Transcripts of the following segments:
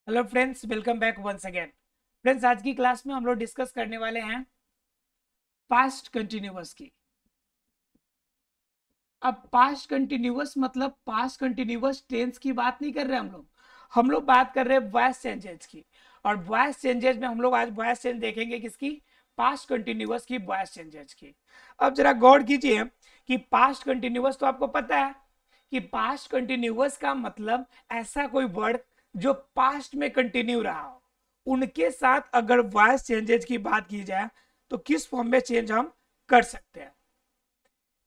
Hello friends, welcome back once again. Friends, आज की class में हम लोग डिस्कस करने वाले हैं पास्ट कंटिन्यूअस की। अब पास्ट कंटिन्यूअस मतलब पास्ट कंटिन्यूअस टेंस की बात नहीं कर रहे हम लोग बात कर रहे हैं वॉइस चेंजेस की। और वॉइस चेंजेस में हम लोग आज वॉइस चेंज देखेंगे किसकी? पास्ट कंटिन्यूअस की वॉइस चेंजेस की। अब जरा गौर कीजिए कि पास्ट कंटिन्यूअस तो आपको पता है कि पास्ट कंटिन्यूअस का मतलब ऐसा कोई वर्ड जो पास्ट में कंटिन्यू रहा हो, उनके साथ अगर वॉइस चेंजेस की बात की जाए तो किस फॉर्म में चेंज हम कर सकते हैं।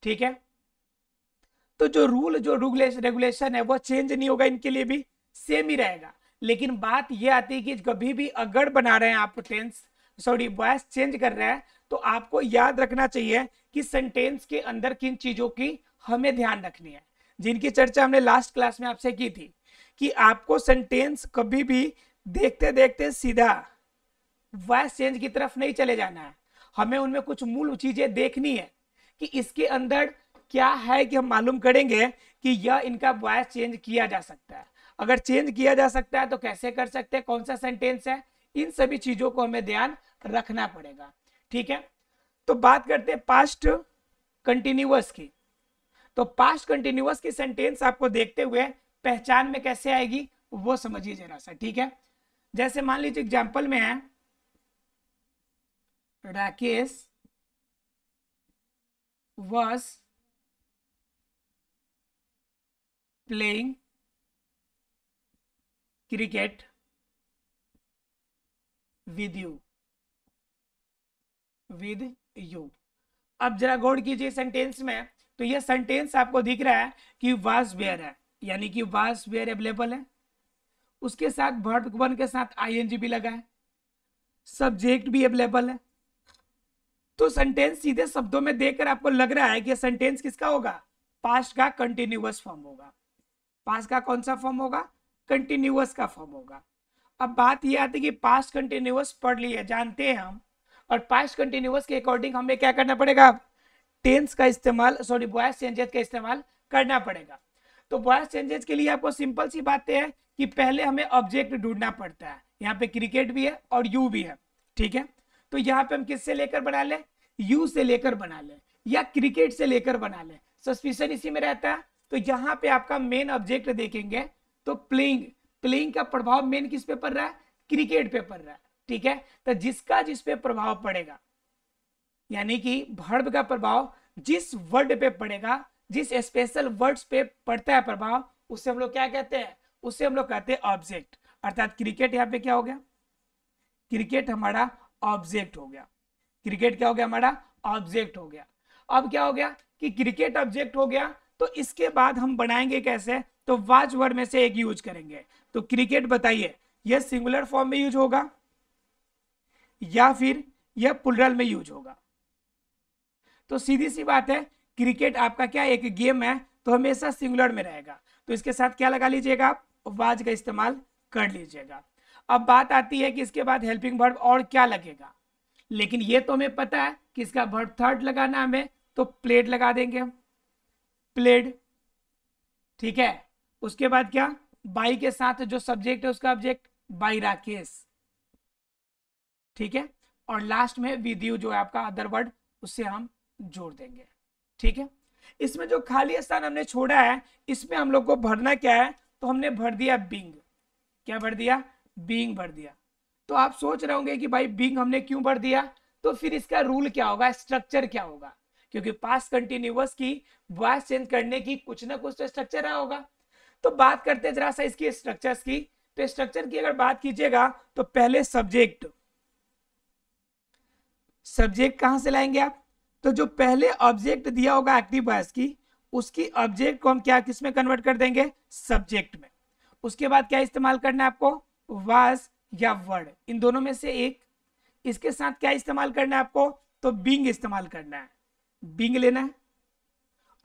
ठीक है, तो जो रेगुलेशन है वो चेंज नहीं होगा, इनके लिए भी सेम ही रहेगा। लेकिन बात ये आती है कि कभी भी अगर बना रहे हैं आप टेंस, सॉरी वॉइस चेंज कर रहे हैं, तो आपको याद रखना चाहिए कि सेंटेंस के अंदर किन चीजों की हमें ध्यान रखनी है, जिनकी चर्चा हमने लास्ट क्लास में आपसे की थी कि आपको सेंटेंस कभी भी देखते देखते सीधा वॉइस चेंज की तरफ नहीं चले जाना है। हमें उनमें कुछ मूल चीजें देखनी है कि इसके अंदर क्या है, कि हम मालूम करेंगे कि यह इनका वॉइस चेंज किया जा सकता है। अगर चेंज किया जा सकता है तो कैसे कर सकते हैं, कौन सा सेंटेंस है, इन सभी चीजों को हमें ध्यान रखना पड़ेगा। ठीक है, तो बात करते हैं पास्ट कंटिन्यूअस की। तो पास्ट कंटिन्यूअस की सेंटेंस आपको देखते हुए पहचान में कैसे आएगी वो समझिए जरा सा। ठीक है, जैसे मान लीजिए एग्जाम्पल में है Rakesh was playing cricket with you। अब जरा गौर कीजिए सेंटेंस में, तो यह सेंटेंस आपको दिख रहा है कि वाज वेयर है, यानी कि वाज वेयर अवेलेबल है, उसके साथ वर्ब वन के साथ आईएनजी भी लगा है, सब्जेक्ट भी अवेलेबल है। तो सेंटेंस सीधे शब्दों में देखकर आपको लग रहा है कि सेंटेंस किसका होगा? पास्ट का कंटिन्यूअस फॉर्म होगा। पास्ट का कौन सा फॉर्म होगा? कंटिन्यूअस का फॉर्म होगा। अब बात यह आती है कि पास्ट कंटिन्यूअस पढ़ लिया जानते हैं हम, और पास्ट कंटिन्यूअस के अकॉर्डिंग हमें क्या करना पड़ेगा? टेंस का इस्तेमाल, सॉरी वॉइस चेंजेस का इस्तेमाल करना पड़ेगा। तो वॉइस चेंजेस के लिए आपको सिंपल सी बात है कि पहले हमें ऑब्जेक्ट ढूंढना पड़ता है। यहाँ पे क्रिकेट भी है और यू भी है। ठीक है, तो यहाँ पे हम किससे लेकर बना ले? यू से लेकर बना ले या क्रिकेट से लेकर बना ले, सस्पिशन इसी में रहता है। तो यहाँ पे आपका मेन ऑब्जेक्ट देखेंगे तो प्लेइंग, प्लेइंग का प्रभाव मेन किस पे पड़ रहा है? क्रिकेट पे पड़ रहा है। ठीक है, तो जिसका जिस पे प्रभाव पड़ेगा, यानी कि वर्ब का प्रभाव जिस वर्ड पे पड़ेगा, जिस स्पेशल वर्ड्स पे पड़ता है प्रभाव, उससे हम लोग क्या कहते हैं? उससे हम लोग कहते हैं ऑब्जेक्ट। अर्थात क्रिकेट यहाँ पे क्या हो गया? क्रिकेट हमारा ऑब्जेक्ट हो गया। क्रिकेट क्या हो गया? हमारा ऑब्जेक्ट हो गया। अब क्या हो गया कि क्रिकेट ऑब्जेक्ट हो गया, तो इसके बाद हम बनाएंगे कैसे? तो वाज वर्ड में से एक यूज करेंगे। तो क्रिकेट बताइए, यह सिंगुलर फॉर्म में यूज होगा या फिर यह प्लुरल में यूज होगा? तो सीधी सी बात है, क्रिकेट आपका क्या एक गेम है, तो हमेशा सिंगुलर में रहेगा। तो इसके साथ क्या लगा लीजिएगा आप? वाज का इस्तेमाल कर लीजिएगा। अब बात आती है कि इसके बाद हेल्पिंग वर्ब और क्या लगेगा, लेकिन ये तो हमें पता है कि इसका वर्ब थर्ड लगाना हमें, तो प्लेड लगा देंगे हम, प्लेड। ठीक है, उसके बाद क्या? बाई के साथ जो सब्जेक्ट है उसका ऑब्जेक्ट बाई राकेश। ठीक है, और लास्ट में विद यू जो है आपका अदर वर्ड, उससे हम जोड़ देंगे। ठीक है, इसमें जो खाली स्थान हमने छोड़ा है, इसमें हम लोग को भरना क्या है? तो हमने भर दिया बीइंग। क्या भर दिया? बीइंग भर दिया। तो आप सोच रहे होंगे कि भाई बीइंग हमने क्यों भर दिया, तो फिर इसका रूल क्या होगा, स्ट्रक्चर क्या होगा? क्योंकि पास्ट कंटिन्यूअस की वॉइस चेंज करने की कुछ ना कुछ तो स्ट्रक्चर रहा होगा। तो बात करते हैं जरा सा इसकी स्ट्रक्चर्स की। तो स्ट्रक्चर की अगर बात कीजिएगा तो पहले सब्जेक्ट, सब्जेक्ट कहां से लाएंगे आप? तो जो पहले ऑब्जेक्ट दिया होगा एक्टिव वॉइस की, उसकी ऑब्जेक्ट को हम क्या किस में कन्वर्ट कर देंगे? सब्जेक्ट में। उसके बाद क्या इस्तेमाल करना है आपको? वाज या वर्ड, इन दोनों में से एक। इसके साथ क्या इस्तेमाल करना है आपको? तो बीइंग इस्तेमाल करना है, बीइंग लेना है।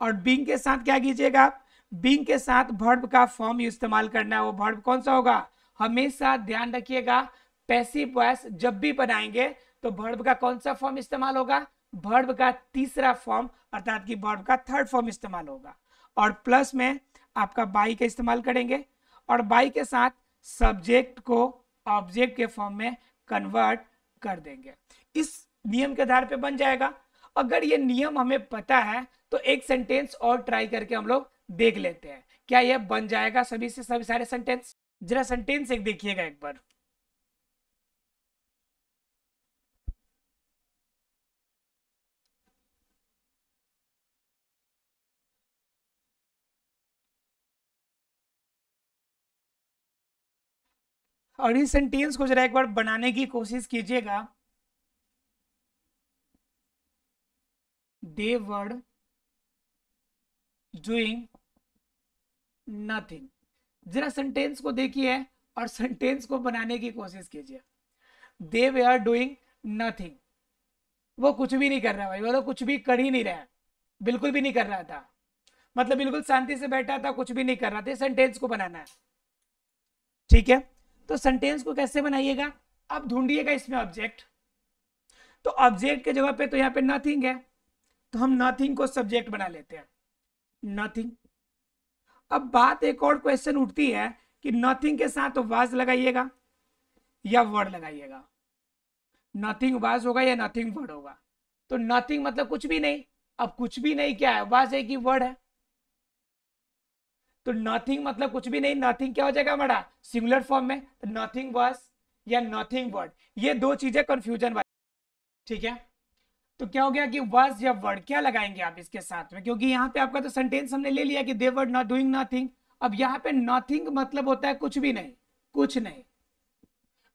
और बीइंग के साथ क्या कीजिएगा आप? बीइंग के साथ वर्ब का फॉर्म इस्तेमाल करना है। वो वर्ब कौन सा होगा? हमेशा ध्यान रखिएगा, पैसिव वॉइस जब भी बनाएंगे तो वर्ब का कौन सा फॉर्म इस्तेमाल होगा? वर्ब का तीसरा फॉर्म, अर्थात कि वर्ब का थर्ड फॉर्म इस्तेमाल होगा। और प्लस में आपका बाई का इस्तेमाल करेंगे, और बाई के साथ सब्जेक्ट को ऑब्जेक्ट के फॉर्म में कन्वर्ट कर देंगे। इस नियम के आधार पे बन जाएगा। अगर ये नियम हमें पता है तो एक सेंटेंस और ट्राई करके हम लोग देख लेते हैं क्या यह बन जाएगा सभी से सभी सारे सेंटेंस। जरा सेंटेंस एक देखिएगा एक बार। और इस सेंटेंस को जरा एक बार बनाने की कोशिश कीजिएगा। दे वर डूइंग नथिंग। जरा सेंटेंस को देखिए और सेंटेंस को बनाने की कोशिश कीजिए। दे वर डूइंग नथिंग, वो कुछ भी नहीं कर रहा भाई, वो तो कुछ भी कर ही नहीं रहा है, बिल्कुल भी नहीं कर रहा था, मतलब बिल्कुल शांति से बैठा था, कुछ भी नहीं कर रहा था। सेंटेंस को बनाना है, ठीक है। तो सेंटेंस को कैसे बनाइएगा, अब ढूंढिएगा इसमें ऑब्जेक्ट। तो ऑब्जेक्ट के जगह पे तो यहाँ पे नथिंग है, तो हम नथिंग को सब्जेक्ट बना लेते हैं, नथिंग। अब बात एक और क्वेश्चन उठती है कि नथिंग के साथ तो वाज लगाइएगा या वर्ड लगाइएगा। नथिंग वाज होगा या नथिंग वर्ड होगा। तो नथिंग मतलब कुछ भी नहीं। अब कुछ भी नहीं क्या है, वाज है कि वर्ड है। तो नथिंग मतलब कुछ भी नहीं, नथिंग क्या हो जाएगा हमारा सिंगुलर फॉर्म में, तो नथिंग वाज या नथिंग वर्ड, ये दो चीजें कंफ्यूजन वाली, ठीक है। तो क्या हो गया कि वाज या वर्ड क्या लगाएंगे आप इसके साथ में, क्योंकि यहाँ पे आपका तो सेंटेंस हमने ले लिया कि दे वर नॉट डूइंग नथिंग। अब यहाँ पे नथिंग मतलब होता है कुछ भी नहीं, कुछ नहीं।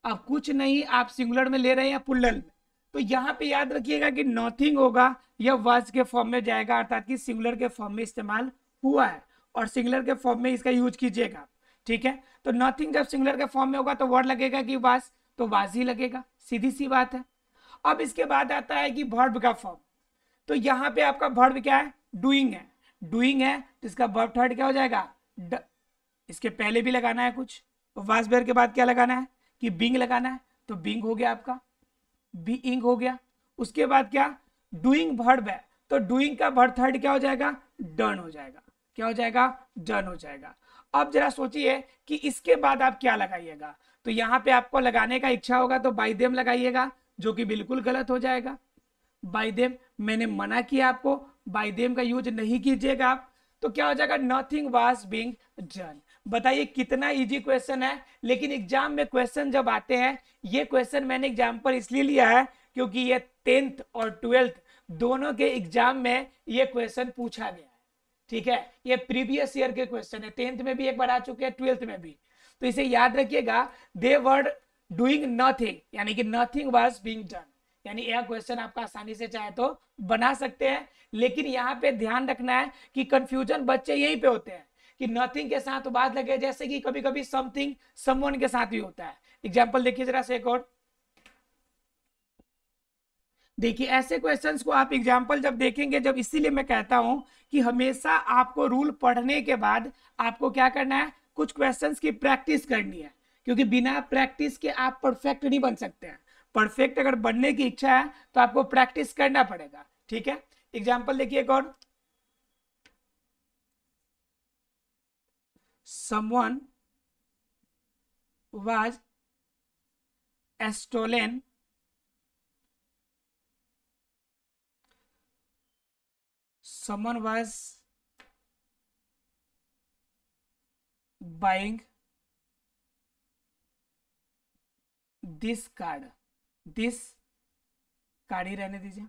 अब कुछ नहीं आप सिंगुलर में ले रहे हैं या प्लूरल में, तो यहाँ पे याद रखिएगा कि नथिंग होगा या वाज के फॉर्म में जाएगा, अर्थात कि सिंगुलर के फॉर्म में इस्तेमाल हुआ है और सिंगुलर के फॉर्म में इसका यूज कीजिएगा, ठीक है। तो नथिंग जब सिंगुलर के फॉर्म में होगा तो वर्ड लगेगा कि वाज, तो वाज ही लगेगा, सीधी सी बात है। अब इसके बाद आता है कि वर्ब का फॉर्म। तो यहाँ पे आपका वर्ब क्या है, डूइंग है। डूइंग है तो इसका वर्ब थर्ड क्या हो जाएगा, इसके पहले भी लगाना है कुछ, तो वाज वेयर के बाद क्या लगाना है कि बिंग लगाना है, तो बिंग हो गया आपका, बीइंग हो गया। उसके बाद क्या, डूइंग वर्ब है, तो डूइंग का वर्ब थर्ड क्या हो जाएगा, डन हो जाएगा। क्या हो जाएगा, डन हो जाएगा। अब जरा सोचिए कि इसके बाद आप क्या लगाइएगा। तो यहाँ पे आपको लगाने का इच्छा होगा तो बाय देम लगाइएगा, जो कि बिल्कुल गलत हो जाएगा। बाय देम मैंने मना किया आपको, बाय देम का यूज नहीं कीजिएगा आप। तो क्या हो जाएगा, नथिंग वाज बीइंग डन। बताइए कितना इजी क्वेश्चन है, लेकिन एग्जाम में क्वेश्चन जब आते हैं, ये क्वेश्चन मैंने एग्जाम्पल इसलिए लिया है क्योंकि ये 10th और 12th दोनों के एग्जाम में ये क्वेश्चन पूछा गया है, ठीक है। ये प्रीवियस ईयर के क्वेश्चन है, 10th में भी एक बार आ चुके हैं, 12th में भी। तो इसे याद रखिएगा, दे वर डूइंग नथिंग यानी कि नथिंग वाज बीइंग डन, यानी यह क्वेश्चन आपका आसानी से चाहे तो बना सकते हैं। लेकिन यहाँ पे ध्यान रखना है कि कंफ्यूजन बच्चे यहीं पे होते हैं कि नथिंग के साथ बात लगे, जैसे कि कभी कभी समथिंग समवन के साथ भी होता है। एग्जाम्पल देखिए जरा से एक और, देखिए ऐसे क्वेश्चंस को आप एग्जाम्पल जब देखेंगे, जब इसीलिए मैं कहता हूं कि हमेशा आपको रूल पढ़ने के बाद आपको क्या करना है, कुछ क्वेश्चंस की प्रैक्टिस करनी है, क्योंकि बिना प्रैक्टिस के आप परफेक्ट नहीं बन सकते हैं। परफेक्ट अगर बनने की इच्छा है तो आपको प्रैक्टिस करना पड़ेगा, ठीक है। एग्जाम्पल देखिए एक और, someone was stolen someone was buying this card, this card ही रहने दीजिए।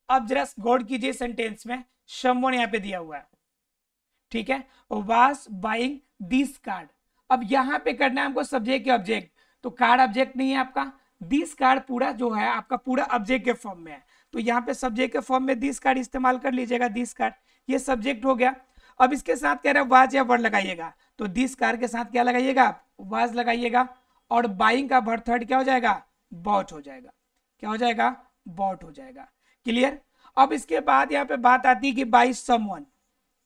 अब जरा गौर कीजिए, सेंटेंस में someone यहाँ पे दिया हुआ है, ठीक है, वाज बाइंग दिस कार्ड। अब यहाँ पे करना है हमको सब्जेक्ट के ऑब्जेक्ट, तो कार्ड ऑब्जेक्ट नहीं है आपका, दिस कार्ड पूरा जो है आपका पूरा ऑब्जेक्ट के फॉर्म में है, तो यहाँ पे सब्जेक्ट के फॉर्म में दिस कार्ड इस्तेमाल कर लीजिएगा, दिस कार्ड, ये सब्जेक्ट हो गया। अब इसके साथ कह रहा है वाज या वर्ड लगाइएगा, तो दिस कार्ड के साथ क्या लगाइएगा आप, वाज लगाइएगा, और बाइंग का वर्ड थर्ड क्या हो जाएगा, बॉट हो जाएगा। क्या हो जाएगा, बॉट हो जाएगा। क्लियर। अब इसके बाद यहाँ पे बात आती है कि बाई समवन,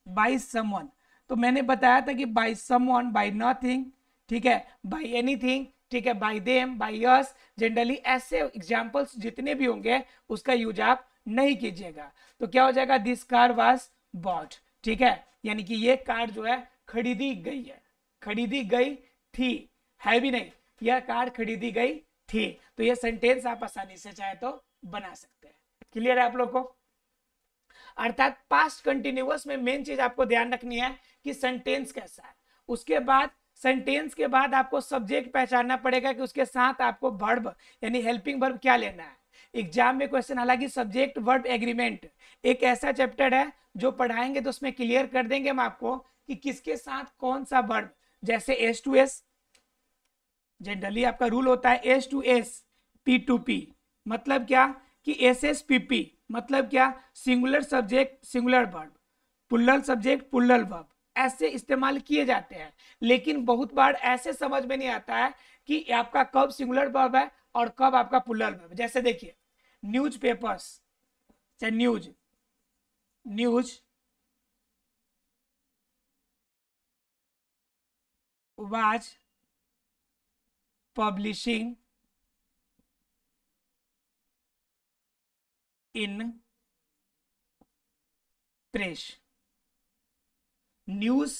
बाई समवन, तो मैंने बताया था कि बाई समवन, बाई नथिंग, ठीक है, बाई एनीथिंग, ठीक है, by them, by yes, generally ऐसे एग्जांपल्स जितने भी होंगे उसका यूज आप नहीं कीजिएगा। तो क्या हो जाएगा, दिस कार वाज बॉट, ठीक है, यानी कि ये कार जो है खरीदी गई है, खरीदी गई थी, है भी नहीं, यह कार खरीदी गई थी। तो ये सेंटेंस आप आसानी से चाहे तो बना सकते हैं। क्लियर है आप लोग को? अर्थात पास्ट कंटिन्यूअस में मेन चीज आपको ध्यान रखनी है कि सेंटेंस कैसा है। उसके बाद सेंटेंस के बाद आपको सब्जेक्ट पहचानना पड़ेगा कि उसके साथ आपको वर्ब यानी हेल्पिंग वर्ब क्या लेना है। एग्जाम में क्वेश्चन, हालांकि सब्जेक्ट वर्ब एग्रीमेंट एक ऐसा चैप्टर है जो पढ़ाएंगे तो उसमें क्लियर कर देंगे हम आपको कि किसके साथ कौन सा वर्ब, जैसे एस टू एस, जनरली आपका रूल होता है S to S, P to P, मतलब क्या कि एस एस पी पी, मतलब क्या singular subject singular verb, plural subject plural verb, ऐसे इस्तेमाल किए जाते हैं। लेकिन बहुत बार ऐसे समझ में नहीं आता है कि आपका कब सिंगुलर वर्ब है और कब आपका प्लुरल वर्ब। जैसे देखिए news papers, news, news was publishing in press, news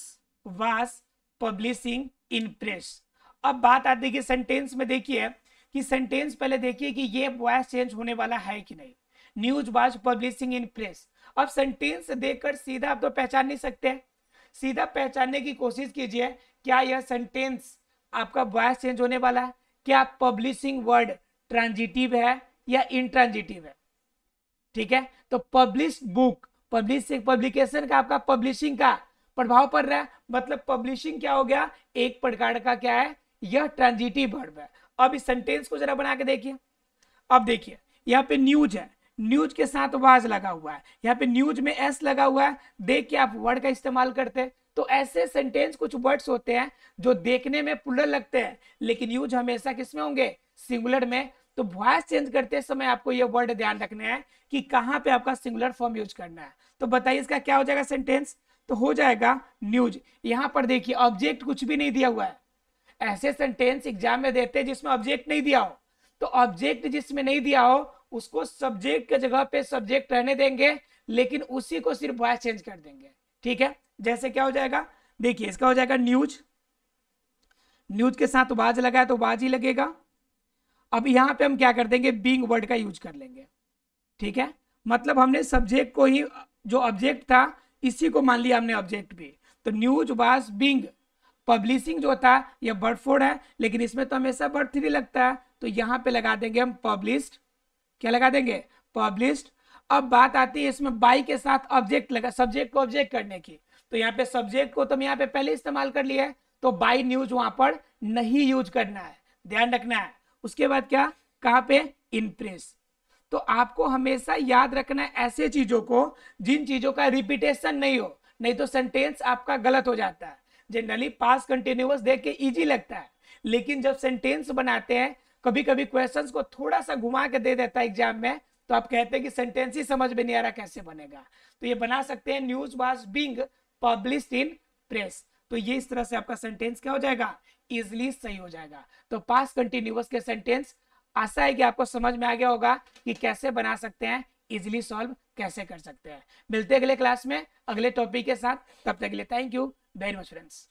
was publishing in press. अब बात आती है कि सेंटेंस में देखिए कि सेंटेंस पहले देखिए कि ये वॉइस चेंज होने वाला है कि नहीं। News was publishing in press, अब सेंटेंस देखकर सीधा आप तो पहचान नहीं सकते, सीधा पहचानने की कोशिश कीजिए क्या यह सेंटेंस आपका वॉइस चेंज होने वाला है, क्या पब्लिशिंग वर्ड ट्रांजिटिव है या इंट्रांजिटिव है। ठीक है, तो पब्लिश बुक, पब्लिकेशन का आपका पब्लिशिंग का प्रभाव पड़ रहा है, मतलब पब्लिशिंग क्या हो गया, एक प्रकार का क्या है, यह ट्रांजिटिव वर्ब है। अब इस सेंटेंस को जरा बना के देखिए। अब देखिए यहाँ पे न्यूज है, न्यूज के साथ वाज लगा हुआ है, यहाँ पे न्यूज में एस लगा हुआ है, देख के आप वर्ड का इस्तेमाल करते हैं। तो ऐसे सेंटेंस कुछ वर्ड्स होते हैं जो देखने में प्लुरल लगते हैं लेकिन यूज हमेशा किसमें होंगे, सिंगुलर में। तो वॉइस चेंज करते समय आपको ये वर्ड ध्यान रखना है कि कहाँ पे आपका सिंगुलर फॉर्म यूज करना है। तो बताइए इसका क्या हो जाएगा सेंटेंस, तो हो जाएगा न्यूज। यहाँ पर देखिए ऑब्जेक्ट कुछ भी नहीं दिया हुआ है, ऐसे सेंटेंस एग्जाम में देते हैं जिसमें ऑब्जेक्ट नहीं दिया हो, तो ऑब्जेक्ट जिसमें नहीं दिया हो उसको सब्जेक्ट के जगह पे सब्जेक्ट रहने देंगे लेकिन उसी को सिर्फ वॉइस चेंज कर देंगे। ठीक है, जैसे क्या हो जाएगा, देखिए इसका हो जाएगा न्यूज, न्यूज के साथ वाज लगा है तो वाज ही लगेगा। अब यहां पे हम क्या कर देंगे, बीइंग वर्ड का यूज कर लेंगे। ठीक है, मतलब हमने सब्जेक्ट को ही, जो ऑब्जेक्ट था इसी को मान लिया हमने ऑब्जेक्ट भी। तो न्यूज वाज बीइंग, पब्लिशिंग जो था यह वर्ड 4 है लेकिन इसमें तो हमेशा वर्ड 3 लगता है, तो यहां पे लगा देंगे हम पब्लिश्ड, क्या लगा देंगे, पब्लिश्ड। अब बात आती है इसमें बाई के साथ ऑब्जेक्ट लगा, सब्जेक्ट को ऑब्जेक्ट करने की, तो यहाँ पे सब्जेक्ट को तो हम यहाँ पे पहले इस्तेमाल कर लिया है, तो बाई न्यूज वहां पर नहीं यूज करना है, ध्यान रखना है। उसके बाद क्या, कहाँ पे, इन प्रेस। तो आपको हमेशा याद रखना है ऐसे चीजों को जिन चीजों का रिपीटेशन नहीं हो, नहीं तो सेंटेंस आपका गलत हो जाता है। जनरली पास्ट कंटिन्यूअस देख के इजी लगता है लेकिन जब सेंटेंस बनाते हैं कभी कभी क्वेश्चंस को थोड़ा सा घुमा के दे देता है एग्जाम में, तो आप कहते हैं कि सेंटेंस ही समझ में नहीं आ रहा कैसे बनेगा। तो ये बना सकते हैं news was being published in press, तो ये इस तरह से आपका सेंटेंस क्या हो जाएगा, इजिली सही हो जाएगा। तो पास्ट कंटिन्यूअस के सेंटेंस आशा है कि आपको समझ में आ गया होगा कि कैसे बना सकते हैं, इजिली सॉल्व कैसे कर सकते हैं। मिलते हैं अगले क्लास में अगले टॉपिक के साथ, तब तक के लिए thank you very much friends.